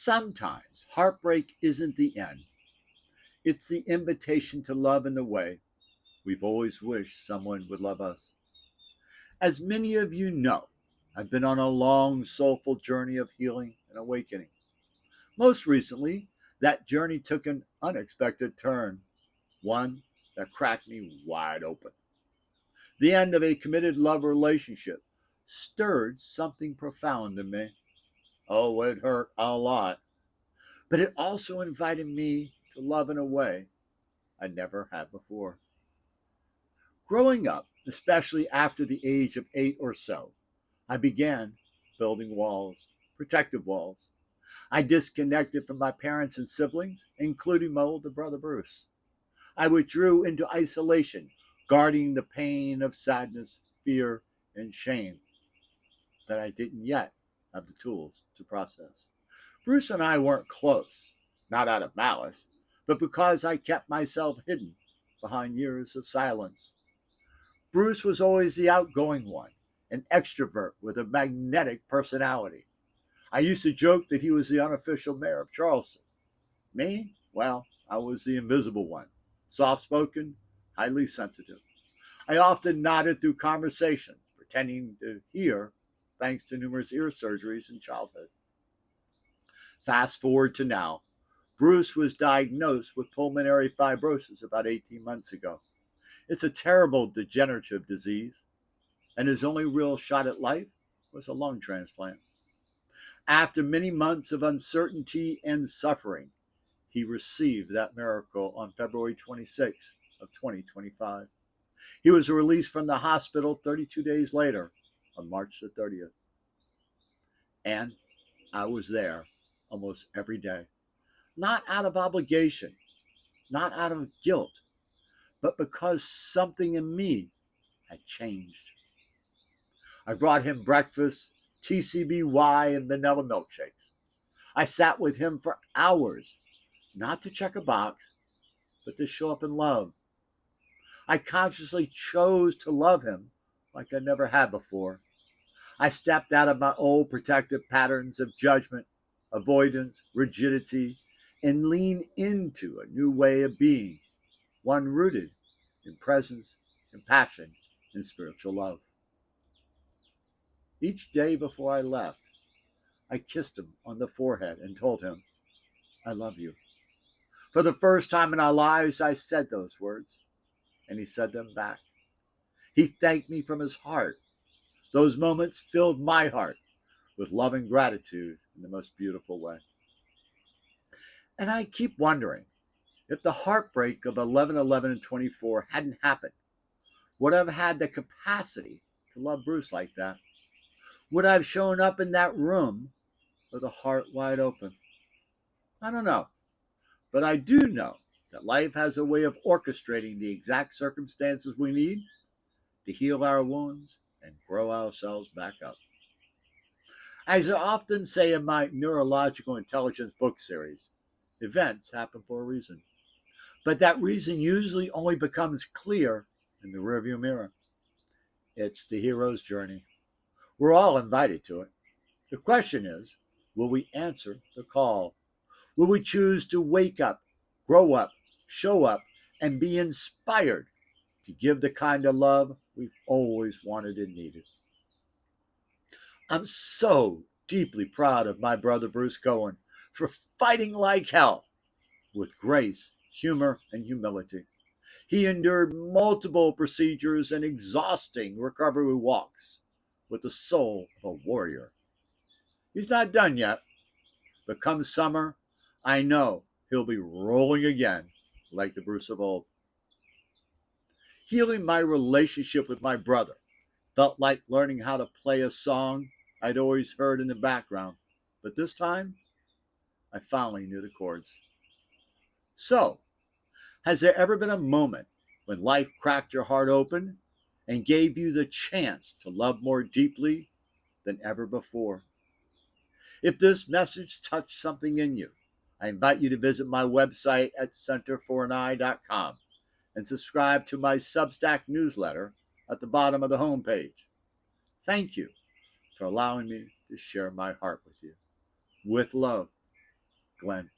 Sometimes heartbreak isn't the end, it's the invitation to love in the way we've always wished someone would love us. As many of you know, I've been on a long, soulful journey of healing and awakening. Most recently, that journey took an unexpected turn, one that cracked me wide open. The end of a committed love relationship stirred something profound in me. Oh, it hurt a lot, but it also invited me to love in a way I never had before. Growing up, especially after the age of 8 or so, I began building walls, protective walls. I disconnected from my parents and siblings, including my older brother Bruce. I withdrew into isolation, guarding the pain of sadness, fear, and shame that I didn't yet have the tools to process. Bruce and I weren't close, not out of malice, but because I kept myself hidden behind years of silence. Bruce was always the outgoing one, an extrovert with a magnetic personality. I used to joke that he was the unofficial mayor of Charleston. Me? Well, I was the invisible one, soft spoken, highly sensitive. I often nodded through conversations, pretending to hear, thanks to numerous ear surgeries in childhood. Fast forward to now. Bruce was diagnosed with pulmonary fibrosis about 18 months ago. It's a terrible degenerative disease, and his only real shot at life was a lung transplant. After many months of uncertainty and suffering, he received that miracle on February 26th of 2025. He was released from the hospital 32 days later on March the 30th. And I was there almost every day, not out of obligation, not out of guilt, but because something in me had changed. I brought him breakfast, TCBY, and vanilla milkshakes. I sat with him for hours, not to check a box, but to show up in love. I consciously chose to love him like I never had before. I stepped out of my old protective patterns of judgment, avoidance, rigidity, and leaned into a new way of being, one rooted in presence, compassion, and spiritual love. Each day before I left, I kissed him on the forehead and told him, I love you. For the first time in our lives, I said those words, and he said them back. He thanked me from his heart. Those moments filled my heart with love and gratitude in the most beautiful way. And I keep wondering if the heartbreak of 11/11 and 24 hadn't happened, would I have had the capacity to love Bruce like that? Would I have shown up in that room with a heart wide open? I don't know. But I do know that life has a way of orchestrating the exact circumstances we need to heal our wounds and grow ourselves back up. As I often say in my neurological intelligence book series, events happen for a reason. But that reason usually only becomes clear in the rearview mirror. It's the hero's journey. We're all invited to it. The question is, will we answer the call? Will we choose to wake up, grow up, show up, and be inspired to give the kind of love we've always wanted and needed? I'm so deeply proud of my brother Bruce Cohen for fighting like hell with grace, humor, and humility. He endured multiple procedures and exhausting recovery walks with the soul of a warrior. He's not done yet, but come summer, I know he'll be rolling again like the Bruce of old. Healing my relationship with my brother felt like learning how to play a song I'd always heard in the background, but this time I finally knew the chords. So, has there ever been a moment when life cracked your heart open and gave you the chance to love more deeply than ever before? If this message touched something in you, I invite you to visit my website at centerforaneye.com and subscribe to my Substack newsletter at the bottom of the homepage. Thank you for allowing me to share my heart with you. With love, Glenn.